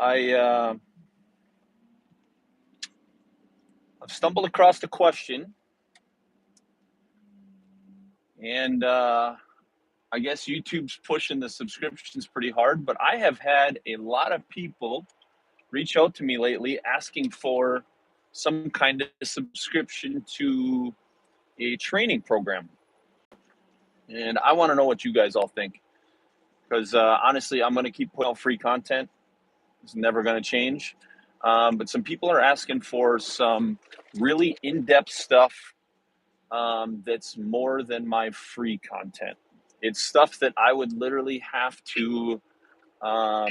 I've stumbled across a question, and I guess YouTube's pushing the subscriptions pretty hard. But I have had a lot of people reach out to me lately asking for some kind of subscription to a training program, and I want to know what you guys all think. Because honestly, I'm going to keep putting out free content. It's never going to change. But some people are asking for some really in-depth stuff that's more than my free content. It's stuff that I would literally have to, I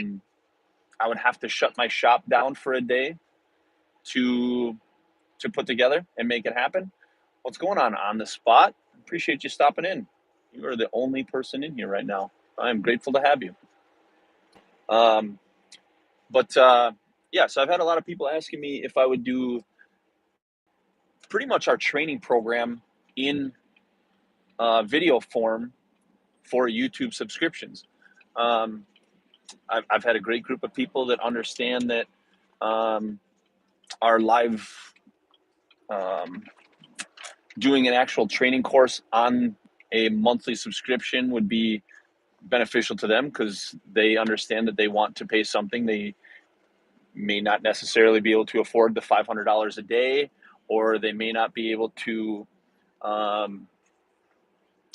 would have to shut my shop down for a day to put together and make it happen. What's going on the spot? Appreciate you stopping in. You are the only person in here right now. I am grateful to have you. Um, but yeah, so I've had a lot of people asking me if I would do pretty much our training program in video form for YouTube subscriptions. Um, I've had a great group of people that understand that our live doing an actual training course on a monthly subscription would be beneficial to them because they understand that they want to pay something. They may not necessarily be able to afford the $500 a day, or they may not be able to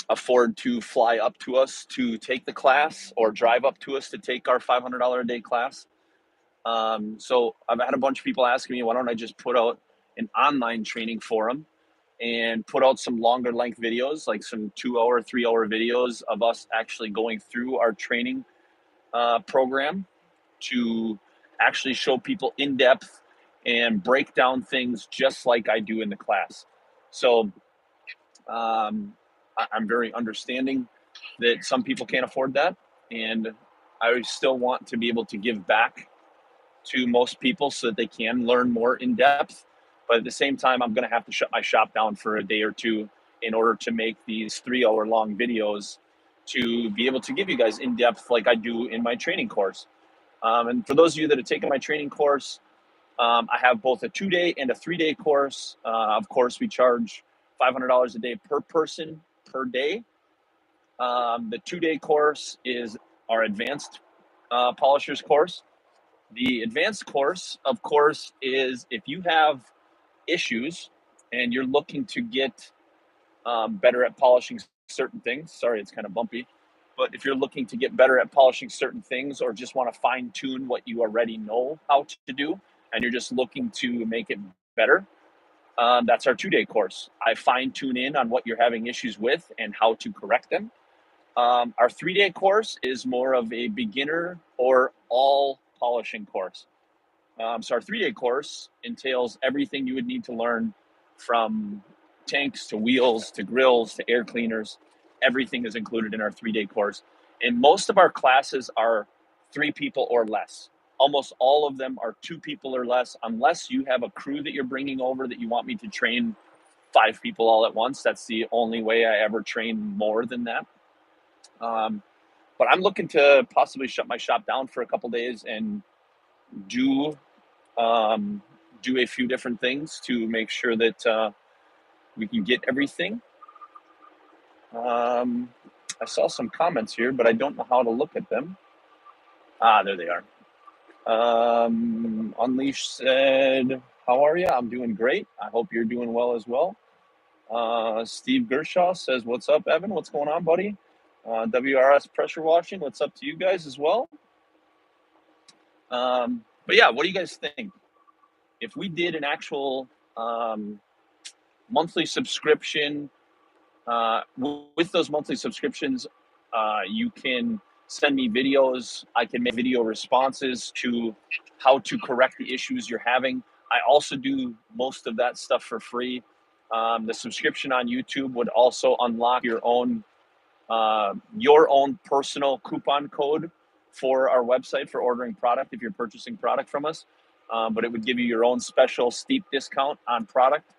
afford to fly up to us to take the class or drive up to us to take our $500 a day class. So I've had a bunch of people asking me, why don't I just put out an online training forum and put out some longer length videos, like some 2-hour, 3-hour videos of us actually going through our training program to actually show people in depth and break down things just like I do in the class. So I'm very understanding that some people can't afford that. And I still want to be able to give back to most people so that they can learn more in depth. But at the same time, I'm going to have to shut my shop down for a day or two in order to make these 3-hour long videos to be able to give you guys in depth like I do in my training course. And for those of you that have taken my training course, I have both a 2-day and a 3-day course. Of course, we charge $500 a day per person per day. The 2-day course is our advanced polishers course. The advanced course, of course, is if you have issues and you're looking to get better at polishing certain things. Sorry, it's kind of bumpy. But if you're looking to get better at polishing certain things or just want to fine tune what you already know how to do, and you're just looking to make it better, that's our 2-day course. I fine tune in on what you're having issues with and how to correct them. Our 3-day course is more of a beginner or all polishing course. So our 3-day course entails everything you would need to learn, from tanks to wheels to grills to air cleaners. Everything is included in our 3-day course. And most of our classes are 3 people or less. Almost all of them are 2 people or less, unless you have a crew that you're bringing over that you want me to train 5 people all at once. That's the only way I ever train more than that. But I'm looking to possibly shut my shop down for a couple days and do a few different things to make sure that we can get everything. I saw some comments here, but I don't know how to look at them. There they are. Unleash said, how are you? I'm doing great. I hope you're doing well as well. Steve Gershaw says, what's up, Evan? What's going on, buddy? WRS Pressure Washing, what's up to you guys as well? But yeah, what do you guys think? If we did an actual monthly subscription, with those monthly subscriptions, you can send me videos. I can make video responses to how to correct the issues you're having. I also do most of that stuff for free. The subscription on YouTube would also unlock your own personal coupon code for our website for ordering product if you're purchasing product from us. But it would give you your own special steep discount on product.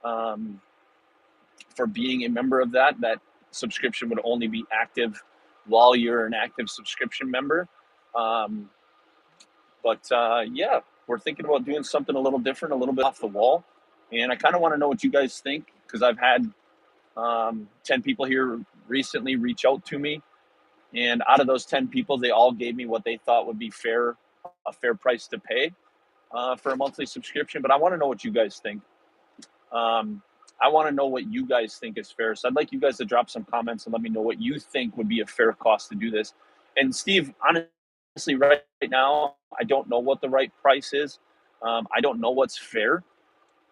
For being a member of that subscription would only be active while you're an active subscription member. But But yeah, we're thinking about doing something a little different, a little bit off the wall. And I kind of want to know what you guys think, because I've had 10 people here recently reach out to me. And out of those 10 people, they all gave me what they thought would be fair, a fair price to pay for a monthly subscription. But I want to know what you guys think. I want to know what you guys think is fair. So I'd like you guys to drop some comments and let me know what you think would be a fair cost to do this. And Steve, honestly, right now, I don't know what the right price is. I don't know what's fair.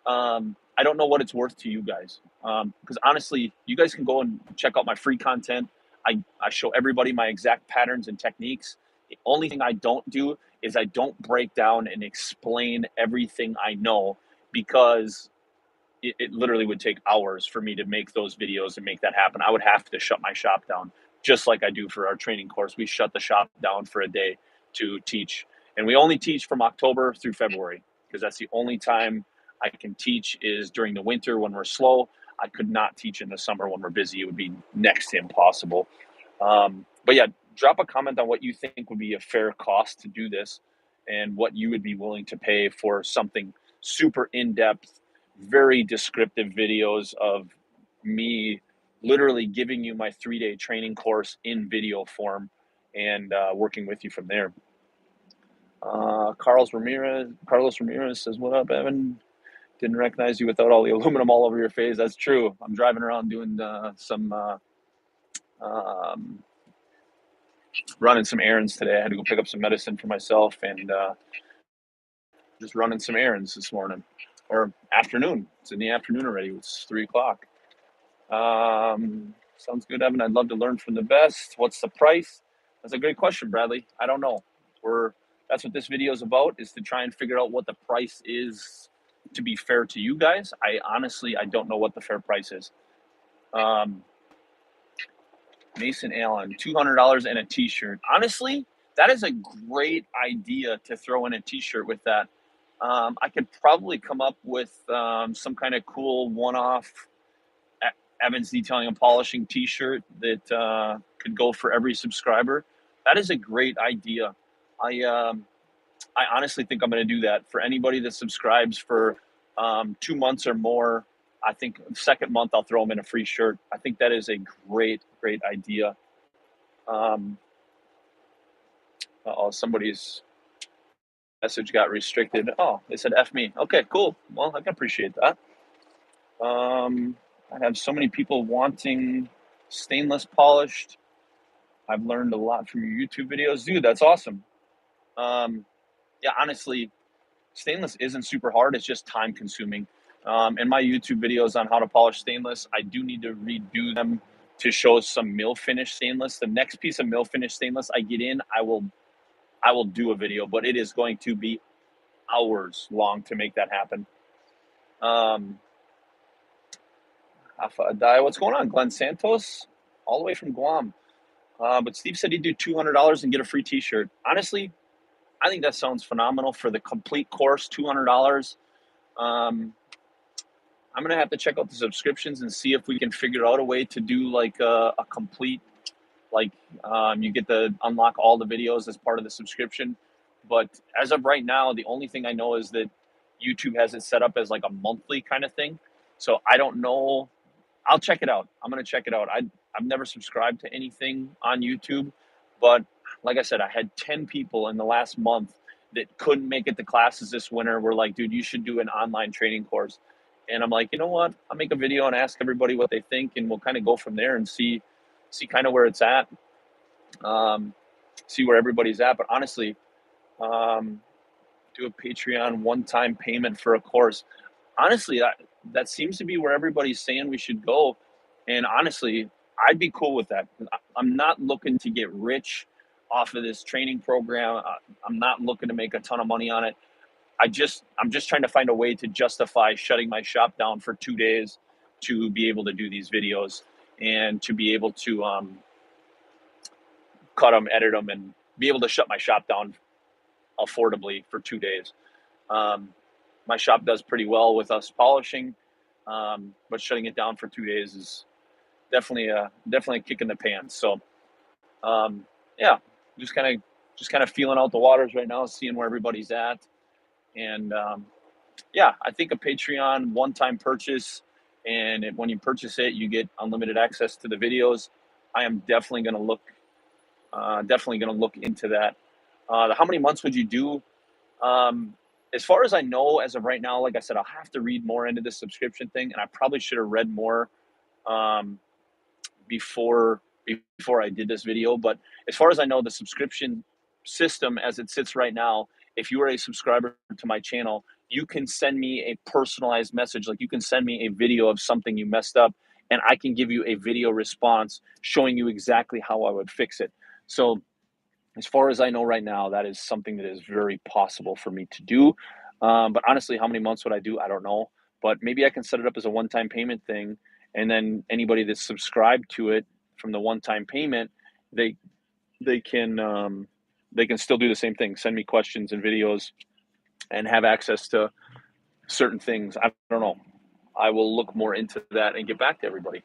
I don't know what it's worth to you guys. Because honestly, you guys can go and check out my free content. I show everybody my exact patterns and techniques. The only thing I don't do is I don't break down and explain everything I know, because it literally would take hours for me to make those videos and make that happen. I would have to shut my shop down, just like I do for our training course. We shut the shop down for a day to teach. And we only teach from October through February, because that's the only time I can teach is during the winter when we're slow. I could not teach in the summer when we're busy. It would be next to impossible. But yeah, drop a comment on what you think would be a fair cost to do this, and what you would be willing to pay for something super in-depth, very descriptive videos of me literally giving you my 3-day training course in video form, and working with you from there. Carlos Ramirez says, "What up, Evan? Didn't recognize you without all the aluminum all over your face." That's true. I'm driving around doing um, running some errands today. I had to go pick up some medicine for myself, and just running some errands this morning, or afternoon. It's in the afternoon already. It's 3 o'clock. Sounds good, Evan. I'd love to learn from the best. What's the price? That's a great question, Bradley. I don't know. That's what this video is about, is to try and figure out what the price is to be fair to you guys. I don't know what the fair price is. Mason Allen, $200 and a t-shirt. Honestly, that is a great idea to throw in a t-shirt with that. I could probably come up with some kind of cool one-off Evans Detailing and Polishing t-shirt that could go for every subscriber. That is a great idea. I honestly think I'm going to do that for anybody that subscribes for 2 months or more. I think the second month I'll throw them in a free shirt. I think that is a great idea. Somebody's message got restricted. Oh, they said F me. Okay, cool. Well, I can appreciate that. I have so many people wanting stainless polished. I've learned a lot from your YouTube videos. Dude, that's awesome. Yeah, honestly, stainless isn't super hard. It's just time consuming. In my YouTube videos on how to polish stainless, I do need to redo them to show some mill finish stainless. The next piece of mill finish stainless I get in, I will do a video, but it is going to be hours long to make that happen. What's going on? Glenn Santos, all the way from Guam. But Steve said he'd do $200 and get a free t-shirt. Honestly, I think that sounds phenomenal for the complete course, $200. I'm going to have to check out the subscriptions and see if we can figure out a way to do like a complete, like you get to unlock all the videos as part of the subscription. But as of right now, the only thing I know is that YouTube has it set up as like a monthly kind of thing. So I don't know. I'll check it out. I'm going to check it out. I've never subscribed to anything on YouTube, but like I said, I had 10 people in the last month that couldn't make it to classes this winter. Were like, dude, you should do an online training course. And I'm like, you know what? I'll make a video and ask everybody what they think, and we'll kind of go from there and see kind of where it's at, see where everybody's at. But honestly, do a Patreon one-time payment for a course. Honestly, that seems to be where everybody's saying we should go. And honestly, I'd be cool with that. I'm not looking to get rich off of this training program. I'm not looking to make a ton of money on it. I'm just trying to find a way to justify shutting my shop down for 2 days to be able to do these videos, and to be able to cut them, edit them, and be able to shut my shop down affordably for 2 days. My shop does pretty well with us polishing, but shutting it down for 2 days is definitely a kick in the pants. So, yeah, just kind of just kind of feeling out the waters right now, seeing where everybody's at. And yeah, I think a Patreon one-time purchase, and when you purchase it, you get unlimited access to the videos. I am definitely going to look into that. How many months would you do? As far as I know, as of right now, like I said, I'll have to read more into this subscription thing, and I probably should have read more um, before I did this video. But as far as I know, the subscription system as it sits right now, if you are a subscriber to my channel, you can send me a personalized message. Like, you can send me a video of something you messed up, and I can give you a video response showing you exactly how I would fix it. So as far as I know right now, that is something that is very possible for me to do. But honestly, how many months would I do? I don't know. But maybe I can set it up as a one-time payment thing, and then anybody that's subscribed to it from the one-time payment, they they can they can still do the same thing. Send me questions and videos, and have access to certain things. I don't know. I will look more into that and get back to everybody.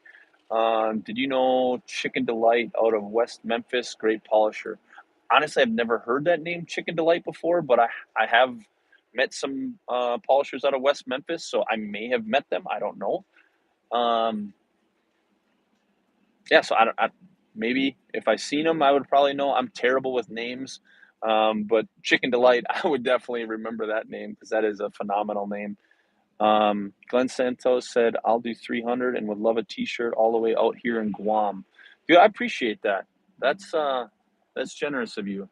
Did you know Chicken Delight out of West Memphis? Great polisher. Honestly, I've never heard that name, Chicken Delight, before, but I have met some polishers out of West Memphis, so I may have met them. I don't know. Um, yeah, so maybe if I seen them, I would probably know. I'm terrible with names, but Chicken Delight, I would definitely remember that name because that is a phenomenal name. Glenn Santos said, I'll do 300 and would love a t-shirt all the way out here in Guam. Dude, I appreciate that. That's generous of you.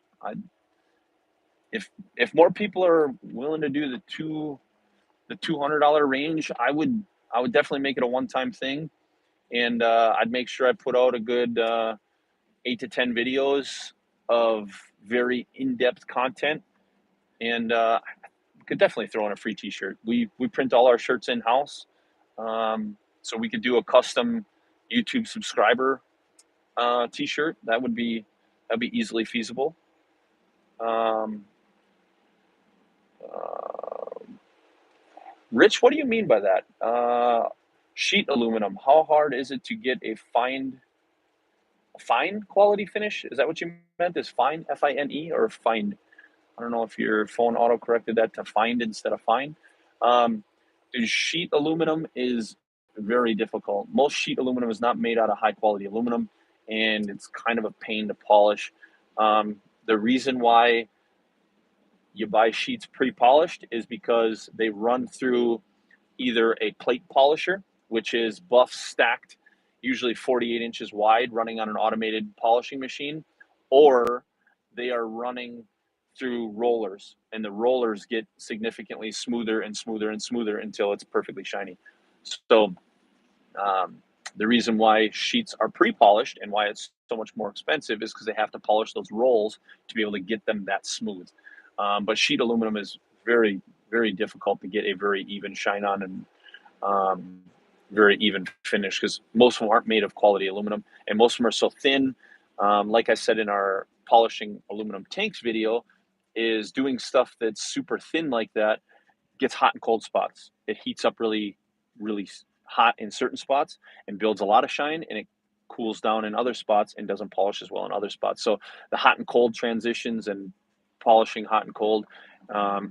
If more people are willing to do the $200 range, I would definitely make it a one-time thing. And I'd make sure I put out a good 8 to 10 videos of very in-depth content. And could definitely throw in a free t-shirt. We print all our shirts in-house. So we could do a custom YouTube subscriber t-shirt. That'd be easily feasible. Um, Rich, what do you mean by that? Sheet aluminum. How hard is it to get a fine quality finish? Is that what you meant? Is fine Fine or find? I don't know if your phone auto corrected that to find instead of fine. Dude, sheet aluminum is very difficult. Most sheet aluminum is not made out of high quality aluminum, and it's kind of a pain to polish. The reason why you buy sheets pre-polished is because they run through either a plate polisher, which is buff stacked, usually 48 inches wide, running on an automated polishing machine, or they are running through rollers, and the rollers get significantly smoother and smoother and smoother until it's perfectly shiny. So the reason why sheets are pre-polished and why it's so much more expensive is because they have to polish those rolls to be able to get them that smooth. But sheet aluminum is very, very difficult to get a very even shine on and very even finish because most of them aren't made of quality aluminum, and most of them are so thin. Like I said in our polishing aluminum tanks video, is doing stuff that's super thin like that gets hot and cold spots. It heats up really, really hot in certain spots and builds a lot of shine, and it cools down in other spots and doesn't polish as well in other spots. So the hot and cold transitions and polishing hot and cold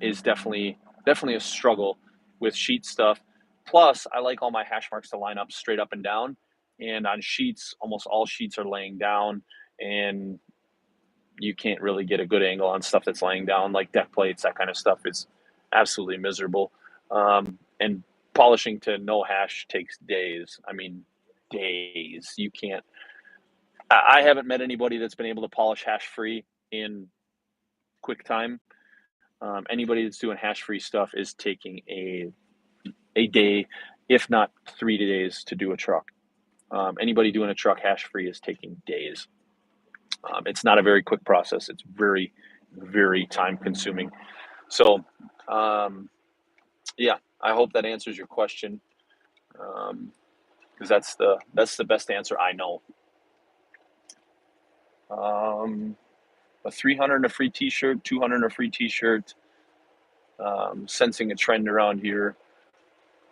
is definitely a struggle with sheet stuff. Plus, I like all my hash marks to line up straight up and down, and on sheets, almost all sheets are laying down, and you can't really get a good angle on stuff that's laying down, like deck plates. That kind of stuff is absolutely miserable. And polishing to no hash takes days. I mean, days. You can't. I haven't met anybody that's been able to polish hash free in quick time. Anybody that's doing hash free stuff is taking a day, if not 3 days, to do a truck. Anybody doing a truck hash free is taking days. It's not a very quick process. It's very, very time consuming. So, yeah, I hope that answers your question, because that's the best answer I know. A 300 and a free T-shirt, 200 and a free T-shirt. Sensing a trend around here.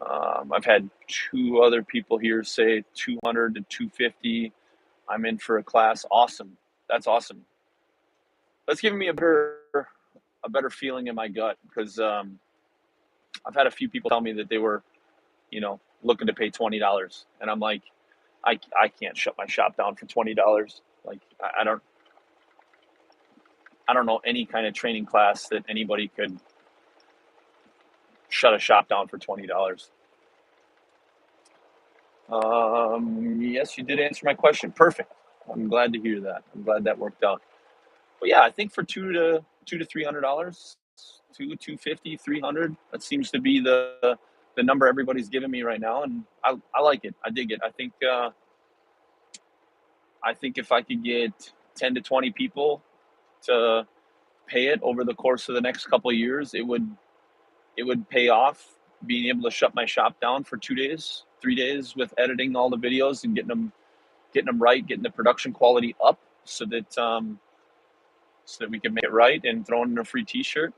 I've had 2 other people here say 200 to 250. I'm in for a class. Awesome. That's awesome. that's giving me a better feeling in my gut because I've had a few people tell me that they were, looking to pay $20, and I'm like, I can't shut my shop down for $20. Like I don't know any kind of training class that anybody could shut a shop down for $20. Yes, you did answer my question. Perfect. I'm glad to hear that. I'm glad that worked out. But yeah, I think for two to $300, 250, 300. That seems to be the number everybody's giving me right now, and I like it. I dig it. I think if I could get 10 to 20 people to pay it over the course of the next couple of years, it would pay off. Being able to shut my shop down for 2 days, 3 days with editing all the videos and getting them right, getting the production quality up so that we can make it right and throw in a free T-shirt.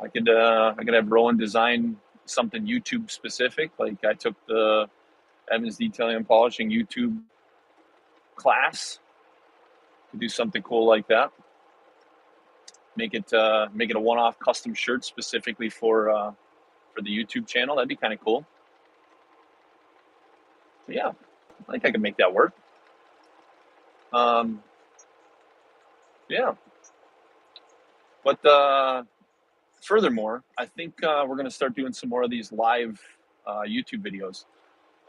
I could have Rowan design something YouTube specific. Like I took the Evans Detailing and Polishing YouTube class to do something cool like that. Make it a one-off custom shirt specifically for the YouTube channel. That'd be kind of cool. But yeah, I think I can make that work. Um, yeah, but furthermore, I think we're going to start doing some more of these live YouTube videos.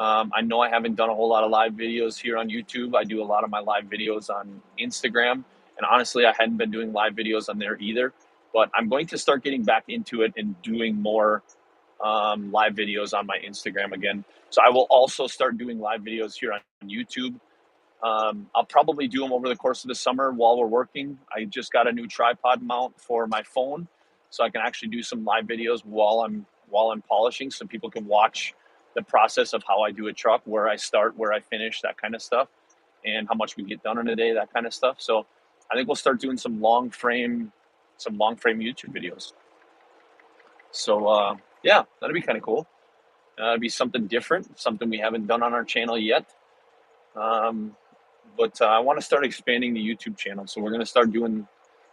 I know I haven't done a whole lot of live videos here on YouTube. I do a lot of my live videos on Instagram. And honestly, I hadn't been doing live videos on there either. But I'm going to start getting back into it and doing more live videos on my Instagram again. So I will also start doing live videos here on YouTube. I'll probably do them over the course of the summer while we're working. I just got a new tripod mount for my phone, so I can actually do some live videos while I'm polishing, so people can watch the process of how I do a truck, where I start, where I finish, that kind of stuff, and how much we get done in a day, that kind of stuff. So I think we'll start doing some long frame YouTube videos. So yeah, that'd be kind of cool. It'd be something different, something we haven't done on our channel yet. But I want to start expanding the YouTube channel, so we're going to start doing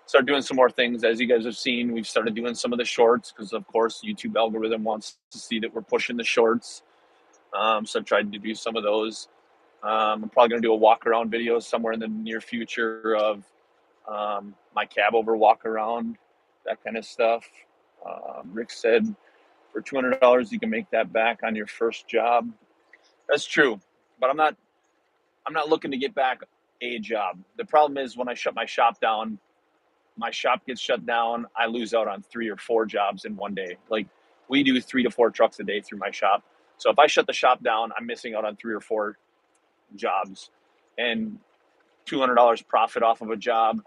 some more things. As you guys have seen, we've started doing some of the shorts because, of course, YouTube algorithm wants to see that we're pushing the shorts. So I've tried to do some of those. I'm probably going to do a walk around video somewhere in the near future of my cab over walk around, that kind of stuff. Rick said for $200 you can make that back on your first job. That's true, but I'm not looking to get back a job. The problem is when I shut my shop down, my shop gets shut down. I lose out on 3 or 4 jobs in one day. Like we do 3 to 4 trucks a day through my shop. So if I shut the shop down, I'm missing out on 3 or 4 jobs, and $200 profit off of a job.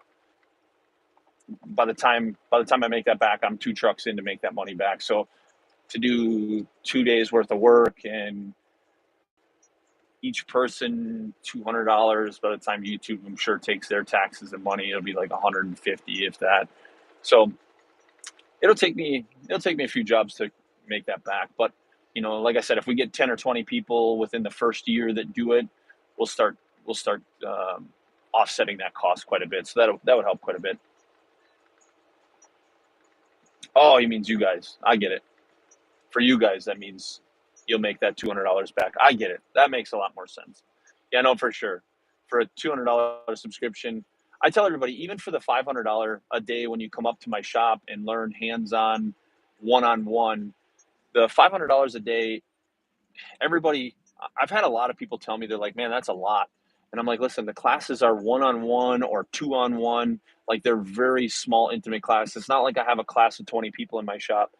By the time I make that back, I'm 2 trucks in to make that money back. So to do 2 days worth of work and each person $200, by the time YouTube, I'm sure, takes their taxes and money, it'll be like 150, if that. So it'll take me a few jobs to make that back. But like I said, if we get 10 or 20 people within the first year that do it, we'll start offsetting that cost quite a bit. So that would help quite a bit. Oh, he means you guys. I get it. For you guys, that means you'll make that $200 back. I get it. That makes a lot more sense. Yeah, no, for sure. For a $200 subscription, I tell everybody, even for the $500 a day when you come up to my shop and learn hands-on, one-on-one, the $500 a day, everybody, I've had a lot of people tell me, they're like, man, that's a lot. And I'm like, listen, the classes are one-on-one or two-on-one. Like they're very small, intimate classes. It's not like I have a class of 20 people in my shop.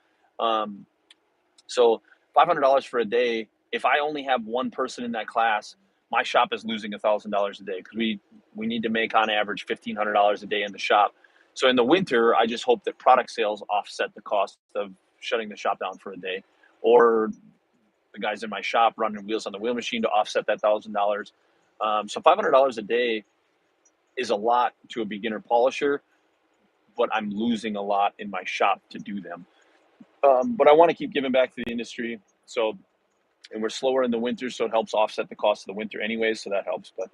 So $500 for a day, if I only have one person in that class, my shop is losing $1,000 a day because we need to make on average $1,500 a day in the shop. So in the winter, I just hope that product sales offset the cost of shutting the shop down for a day, or the guys in my shop running wheels on the wheel machine to offset that $1,000. So $500 a day is a lot to a beginner polisher, but I'm losing a lot in my shop to do them. But I want to keep giving back to the industry. So, and we're slower in the winter, so it helps offset the cost of the winter anyway. So that helps. But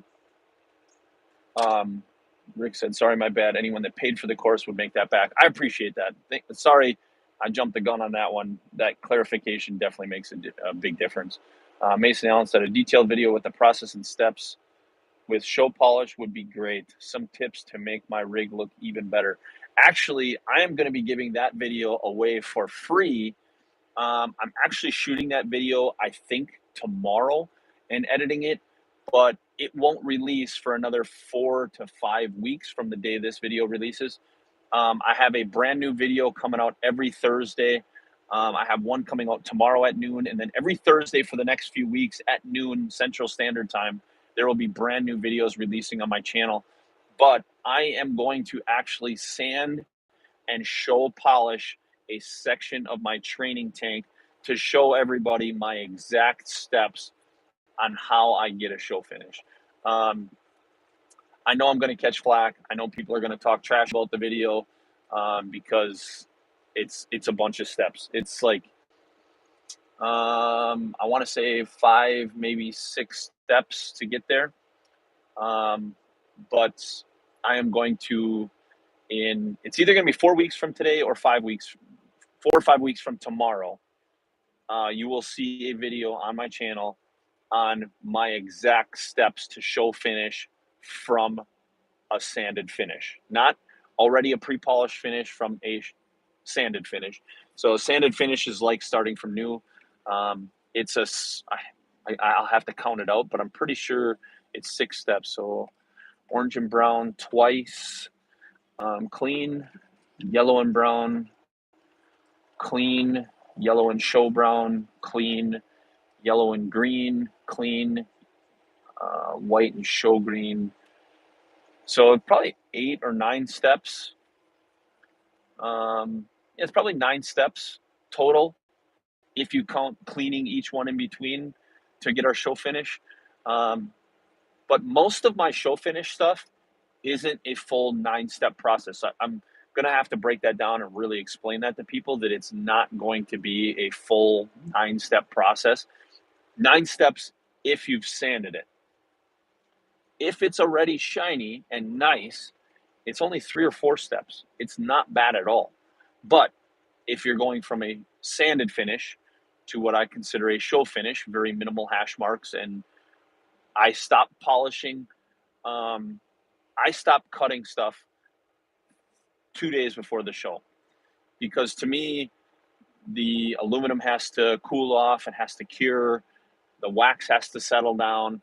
Rick said, sorry, my bad. Anyone that paid for the course would make that back. I appreciate that. Sorry, I jumped the gun on that one. That clarification definitely makes a big difference. Mason Allen said, a detailed video with the process and steps with show polish would be great. Some tips to make my rig look even better. Actually, I am going to be giving that video away for free. I'm actually shooting that video, I think, tomorrow and editing it, but it won't release for another 4 to 5 weeks from the day this video releases. I have a brand new video coming out every Thursday. I have one coming out tomorrow at noon, and then every Thursday for the next few weeks at noon Central Standard Time, there will be brand new videos releasing on my channel. But I am going to actually sand and show polish a section of my training tank to show everybody my exact steps on how I get a show finish. I know I'm going to catch flack. I know people are going to talk trash about the video because it's a bunch of steps. It's like I want to say 5, maybe 6 steps to get there. But I am going to it's either going to be 4 weeks from today or 5 weeks, 4 or 5 weeks from tomorrow. You will see a video on my channel on my exact steps to show finish from a sanded finish, not already a pre-polished finish from a sanded finish. So a sanded finish is like starting from new. It's I'll have to count it out, but I'm pretty sure it's 6 steps. So orange and brown twice, clean, yellow and brown, clean, yellow and show brown, clean, yellow and green, clean, white and show green. So probably 8 or 9 steps. It's probably 9 steps total if you count cleaning each one in between to get our show finish. But most of my show finish stuff isn't a full 9-step process. I'm going to have to break that down and really explain that to people, that it's not going to be a full 9-step process. 9 steps if you've sanded it. If it's already shiny and nice, it's only 3 or 4 steps. It's not bad at all. But if you're going from a sanded finish to what I consider a show finish, very minimal hash marks, and I stopped polishing, I stopped cutting stuff 2 days before the show, because to me, the aluminum has to cool off, it has to cure, the wax has to settle down.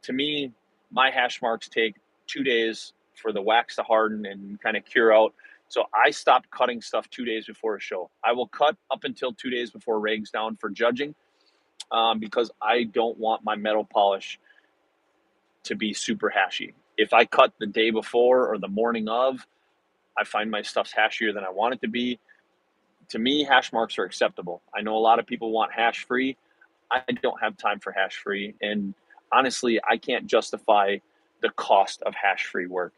To me, my hash marks take 2 days for the wax to harden and kind of cure out. So I stopped cutting stuff 2 days before a show. I will cut up until 2 days before rag's down for judging, because I don't want my metal polish to be super hashy. If I cut the day before or the morning of, I find my stuff's hashier than I want it to be. To me, hash marks are acceptable. I know a lot of people want hash free. I don't have time for hash free. And honestly, I can't justify the cost of hash free work.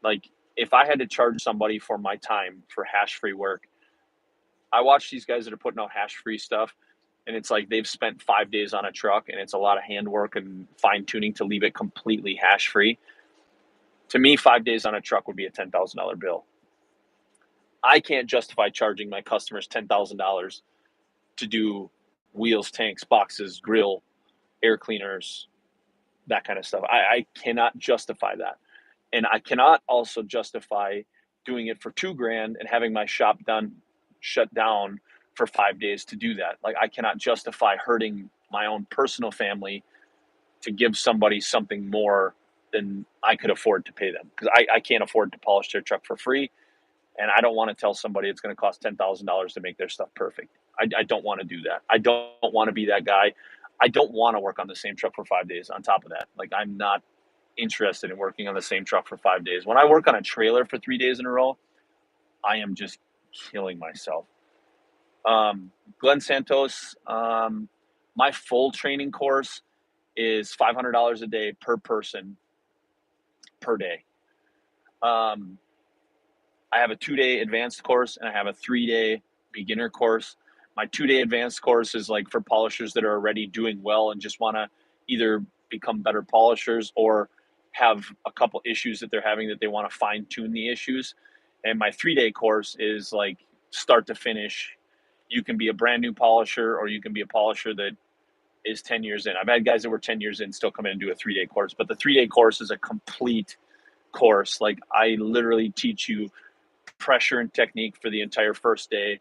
Like, if I had to charge somebody for my time for hash free work, I watch these guys that are putting out hash free stuff, and it's like they've spent 5 days on a truck, and it's a lot of handwork and fine tuning to leave it completely hash free. To me, 5 days on a truck would be a $10,000 bill. I can't justify charging my customers $10,000 to do wheels, tanks, boxes, grill, air cleaners, that kind of stuff. I cannot justify that. And I cannot also justify doing it for $2,000 and having my shop shut down for 5 days to do that. Like, I cannot justify hurting my own personal family to give somebody something more than I could afford to pay them, because I can't afford to polish their truck for free. And I don't want to tell somebody it's going to cost $10,000 to make their stuff perfect. I don't want to do that. I don't want to be that guy. I don't want to work on the same truck for 5 days on top of that. Like, I'm not interested in working on the same truck for 5 days. When I work on a trailer for 3 days in a row, I am just killing myself. Glenn Santos, my full training course is $500 a day per person per day. I have a 2-day advanced course and I have a 3-day beginner course. My 2-day advanced course is like for polishers that are already doing well and just want to either become better polishers or have a couple issues that they're having that they want to fine tune the issues. And my 3-day course is like start to finish. You can be a brand new polisher, or you can be a polisher that is 10 years in. I've had guys that were 10 years in still come in and do a 3-day course, but the 3-day course is a complete course. Like, I literally teach you pressure and technique for the entire first day,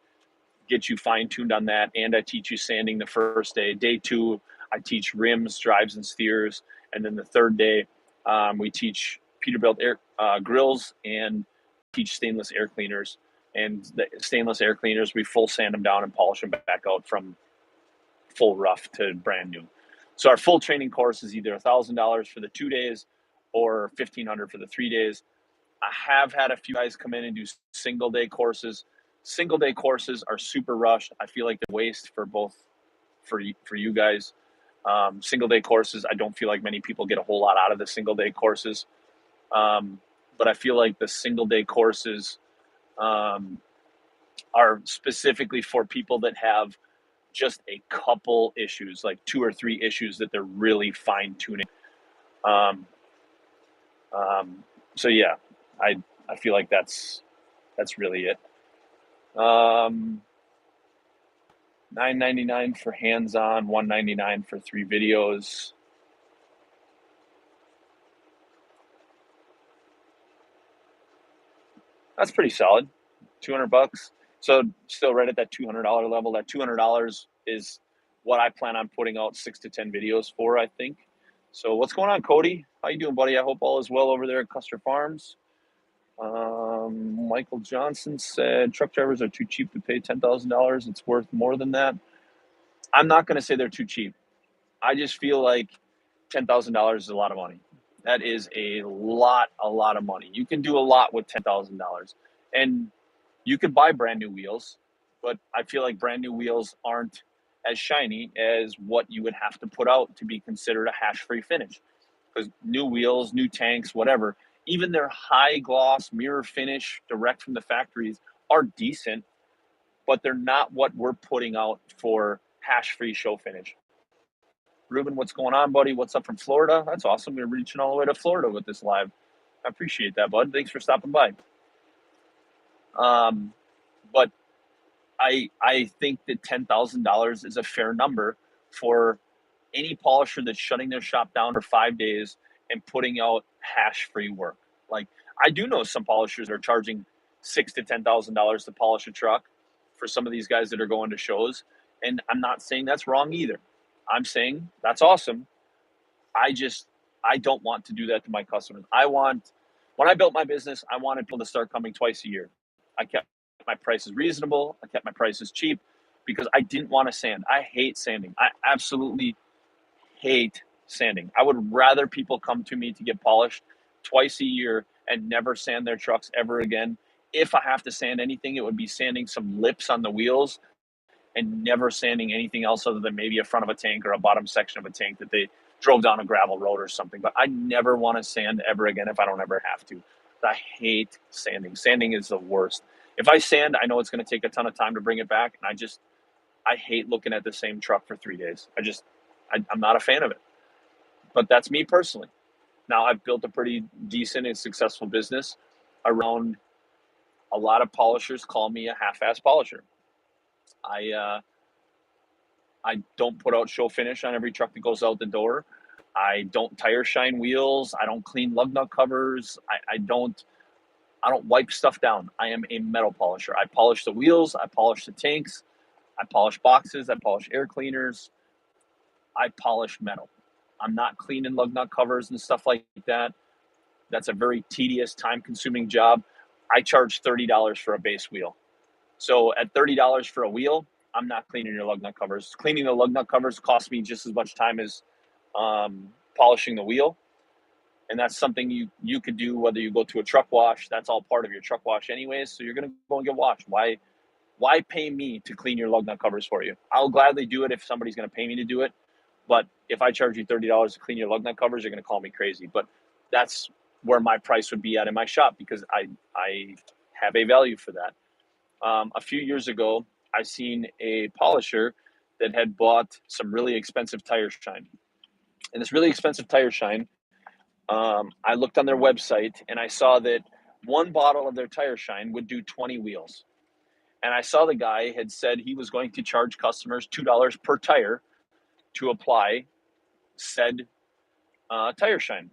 get you fine tuned on that. And I teach you sanding the first day. Day 2, I teach rims, drives, and steers. And then the third day, we teach Peterbilt air grills and teach stainless air cleaners. And the stainless air cleaners, we full sand them down and polish them back out from full rough to brand new. So our full training course is either $1,000 for the 2 days or $1,500 for the 3 days. I have had a few guys come in and do single day courses. Single day courses are super rushed. I feel like they're waste for both for you guys. Single day courses, I don't feel like many people get a whole lot out of the single day courses. But I feel like the single day courses are specifically for people that have just a couple issues, like 2 or 3 issues that they're really fine tuning. Um, so yeah, I feel like that's really it. $9.99 for hands-on, $199 for 3 videos. That's pretty solid. $200. So still right at that $200 level. That $200 is what I plan on putting out 6 to 10 videos for, I think. So what's going on, Cody? How you doing, buddy? I hope all is well over there at Custer Farms. Michael Johnson said truck drivers are too cheap to pay $10,000. It's worth more than that. I'm not going to say they're too cheap. I just feel like $10,000 is a lot of money. That is a lot of money. You can do a lot with $10,000, and you could buy brand new wheels, but I feel like brand new wheels aren't as shiny as what you would have to put out to be considered a hash-free finish. Because new wheels, new tanks, whatever, even their high gloss mirror finish direct from the factories are decent, but they're not what we're putting out for hash-free show finish. Ruben, what's going on, buddy? What's up from Florida? That's awesome. We're reaching all the way to Florida with this live. I appreciate that, bud. Thanks for stopping by. But I think that $10,000 is a fair number for any polisher that's shutting their shop down for 5 days and putting out hash-free work. Like, I do know some polishers are charging $6,000 to $10,000 to polish a truck for some of these guys that are going to shows, and I'm not saying that's wrong either. I'm saying that's awesome. I don't want to do that to my customers. When I built my business, I wanted people to start coming twice a year. I kept my prices reasonable. I kept my prices cheap because I didn't want to sand. I hate sanding. I absolutely hate sanding. I would rather people come to me to get polished twice a year and never sand their trucks ever again. If I have to sand anything, it would be sanding some lips on the wheels and never sanding anything else other than maybe a front of a tank or a bottom section of a tank that they drove down a gravel road or something. But I never want to sand ever again if I don't ever have to. I hate sanding. Sanding is the worst. If I sand, I know it's going to take a ton of time to bring it back. And I hate looking at the same truck for 3 days. I'm not a fan of it. But that's me personally. Now, I've built a pretty decent and successful business around a lot of polishers call me a half-ass polisher. I don't put out show finish on every truck that goes out the door. I don't tire shine wheels. I don't clean lug nut covers. I don't wipe stuff down. I am a metal polisher. I polish the wheels. I polish the tanks. I polish boxes. I polish air cleaners. I polish metal. I'm not cleaning lug nut covers and stuff like that. That's a very tedious, time-consuming job. I charge $30 for a base wheel. So at $30 for a wheel, I'm not cleaning your lug nut covers. Cleaning the lug nut covers costs me just as much time as polishing the wheel. And that's something you could do whether you go to a truck wash. That's all part of your truck wash anyways. So you're going to go and get washed. Why pay me to clean your lug nut covers for you? I'll gladly do it if somebody's going to pay me to do it. But if I charge you $30 to clean your lug nut covers, you're going to call me crazy. But that's where my price would be at in my shop because I have a value for that. A few years ago, I seen a polisher that had bought some really expensive tire shine. And this really expensive tire shine I looked on their website and I saw that one bottle of their Tire Shine would do 20 wheels. And I saw the guy had said he was going to charge customers $2 per tire to apply said Tire Shine.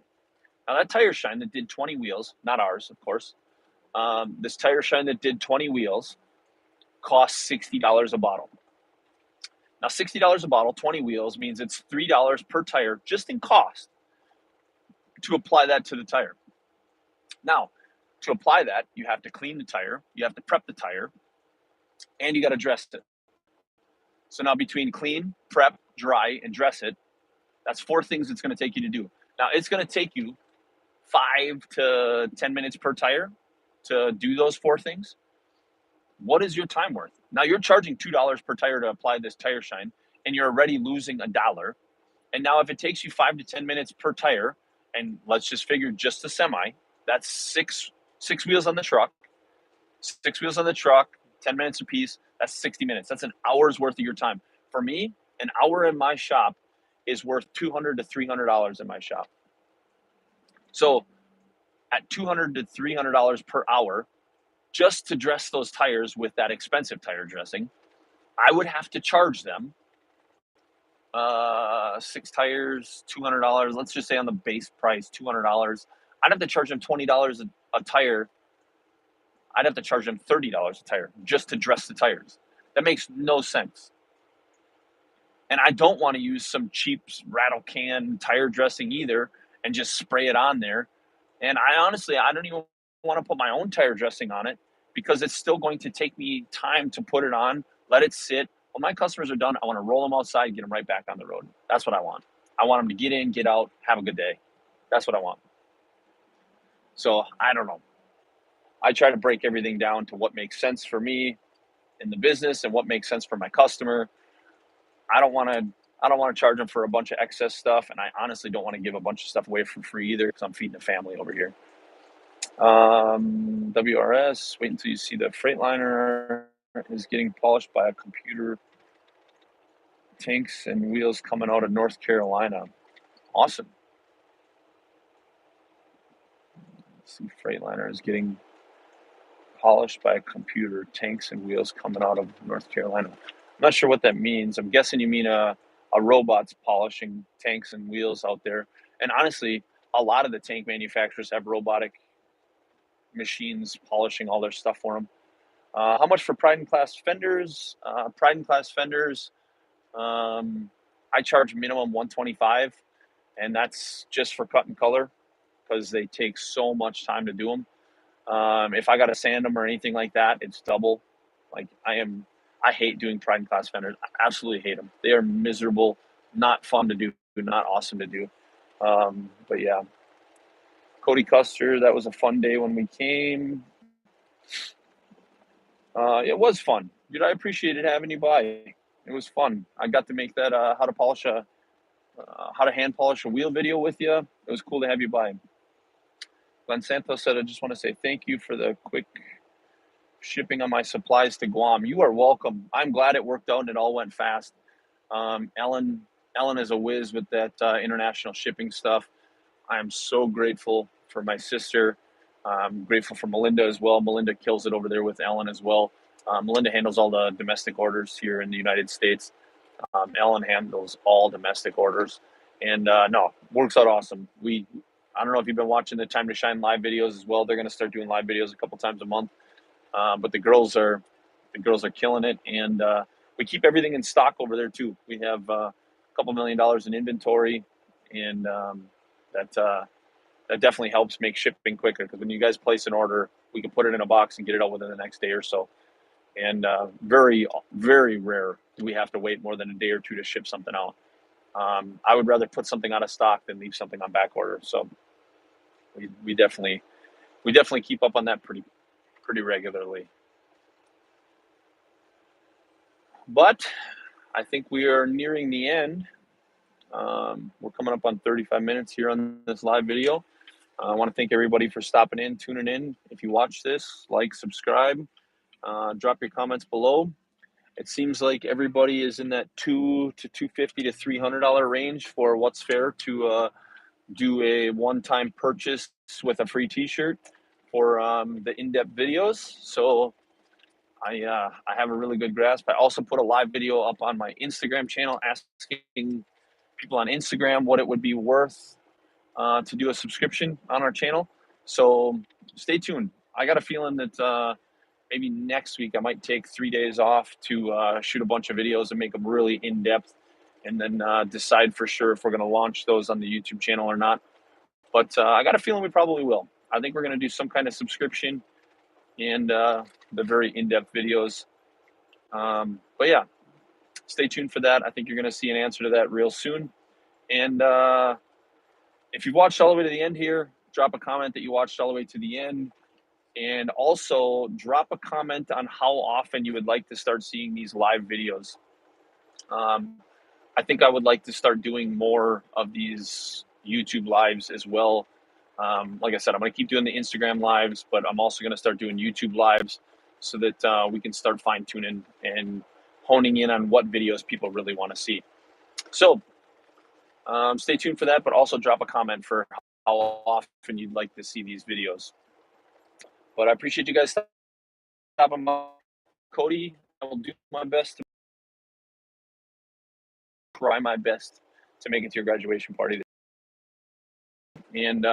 Now, that Tire Shine that did 20 wheels, not ours, of course, this Tire Shine that did 20 wheels cost $60 a bottle. Now, $60 a bottle, 20 wheels means it's $3 per tire just in cost to apply that to the tire. Now, to apply that, you have to clean the tire, you have to prep the tire, and you got to dress it. So now between clean, prep, dry, and dress it, that's 4 things it's going to take you to do. Now, it's going to take you 5 to 10 minutes per tire to do those 4 things. What is your time worth? Now you're charging $2 per tire to apply this Tire Shine, and you're already losing $1. And now if it takes you 5 to 10 minutes per tire, and let's just figure just a semi, that's six wheels on the truck, 6 wheels on the truck, 10 minutes a piece. That's 60 minutes. That's an hour's worth of your time. For me, an hour in my shop is worth $200 to $300 in my shop. So at $200 to $300 per hour, just to dress those tires with that expensive tire dressing, I would have to charge them 6 tires, $200. Let's just say on the base price, $200. I'd have to charge them $20 a tire. I'd have to charge them $30 a tire just to dress the tires. That makes no sense. And I don't want to use some cheap rattle can tire dressing either and just spray it on there. And I honestly don't even want to put my own tire dressing on it because it's still going to take me time to put it on, let it sit. When my customers are done, I want to roll them outside, get them right back on the road. That's what I want. I want them to get in, get out, have a good day. That's what I want. So I don't know. I try to break everything down to what makes sense for me in the business and what makes sense for my customer. I don't want to charge them for a bunch of excess stuff, and I honestly don't want to give a bunch of stuff away for free either because I'm feeding a family over here. WRS, wait until you see the Freightliner is getting polished by a computer. Tanks and wheels coming out of North Carolina. Awesome. Let's see, Freightliner is getting polished by a computer. Tanks and wheels coming out of North Carolina. I'm not sure what that means. I'm guessing you mean a robot's polishing tanks and wheels out there. And honestly, a lot of the tank manufacturers have robotic machines polishing all their stuff for them. How much for Pride and Class fenders? Pride and Class fenders, I charge minimum $125, and that's just for cut and color because they take so much time to do them. If I got to sand them or anything like that, it's double. Like I hate doing Pride and Class fenders. I absolutely hate them. They are miserable, not fun to do, not awesome to do. But yeah, Cody Custer, that was a fun day when we came. It was fun, dude. I appreciated having you by. It was fun. I got to make that how to hand polish a wheel video with you. It was cool to have you by. Glenn Santos said, I just want to say thank you for the quick shipping on my supplies to Guam. You are welcome. I'm glad it worked out and it all went fast. Ellen is a whiz with that international shipping stuff. I am so grateful for my sister. I'm grateful for Melinda as well. Melinda kills it over there with Ellen as well. Melinda handles all the domestic orders here in the United States. Ellen handles all domestic orders. And no, works out awesome. I don't know if you've been watching the Time to Shine live videos as well. They're going to start doing live videos a couple times a month. But the girls are killing it, and we keep everything in stock over there too. We have a couple $1 million in inventory, and that definitely helps make shipping quicker. Because when you guys place an order, we can put it in a box and get it out within the next day or so. And very, very rare do we have to wait more than a day or two to ship something out. I would rather put something out of stock than leave something on back order. So we definitely keep up on that pretty regularly. But I think we are nearing the end. We're coming up on 35 minutes here on this live video. I want to thank everybody for stopping in, tuning in. If you watch this, like, subscribe, drop your comments below. It seems like everybody is in that $200 to $250 to $300 range for what's fair to do a one-time purchase with a free t-shirt for the in-depth videos. So I have a really good grasp. I also put a live video up on my Instagram channel asking people on Instagram what it would be worth to do a subscription on our channel. So stay tuned. I got a feeling that maybe next week I might take 3 days off to shoot a bunch of videos and make them really in depth, and then decide for sure if we're going to launch those on the YouTube channel or not. But I got a feeling we probably will. I think we're going to do some kind of subscription and the very in-depth videos. But yeah, stay tuned for that. I think you're going to see an answer to that real soon. And if you've watched all the way to the end here, drop a comment that you watched all the way to the end. And also drop a comment on how often you would like to start seeing these live videos. I think I would like to start doing more of these YouTube lives as well. Like I said, I'm going to keep doing the Instagram lives, but I'm also going to start doing YouTube lives so that we can start fine tuning and honing in on what videos people really want to see. So stay tuned for that, but also drop a comment for how often you'd like to see these videos. But I appreciate you guys stopping by. Cody, I will do my best to try my best to make it to your graduation party. And